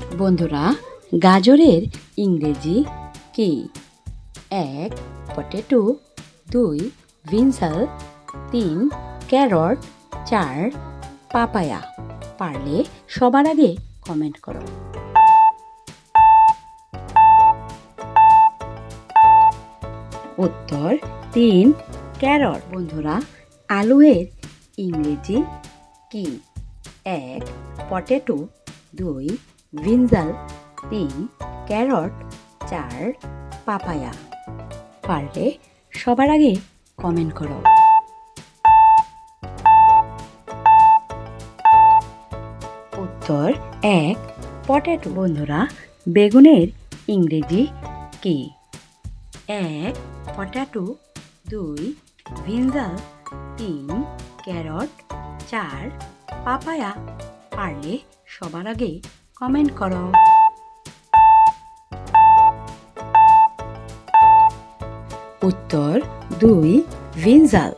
বন্ধুরা, গাজরের ইংরেজি কি? ১ পটেটো, ২ ভিনসাল, ৩ ক্যারট, ৪ পাপায়া। পারলে সবার আগে কমেন্ট করো। উত্তর ৩ ক্যারট। বন্ধুরা, আলুর ইংরেজি কি? ১ পটেটো, ২ ভিনসাল, ৩ ক্যারট, ৪ পাপায়া। পারলে সবার আগে কমেন্ট করো। উত্তর ১ পটেটো। বন্ধুরা, বেগুনের ইংরেজি কি? ১ পটেটো, ২ ভিনসাল, ৩ ক্যারট, ৪ পাপায়া। পারলে সবার আগে কমেন্ট করো। উত্তর ২ ভিনসাল।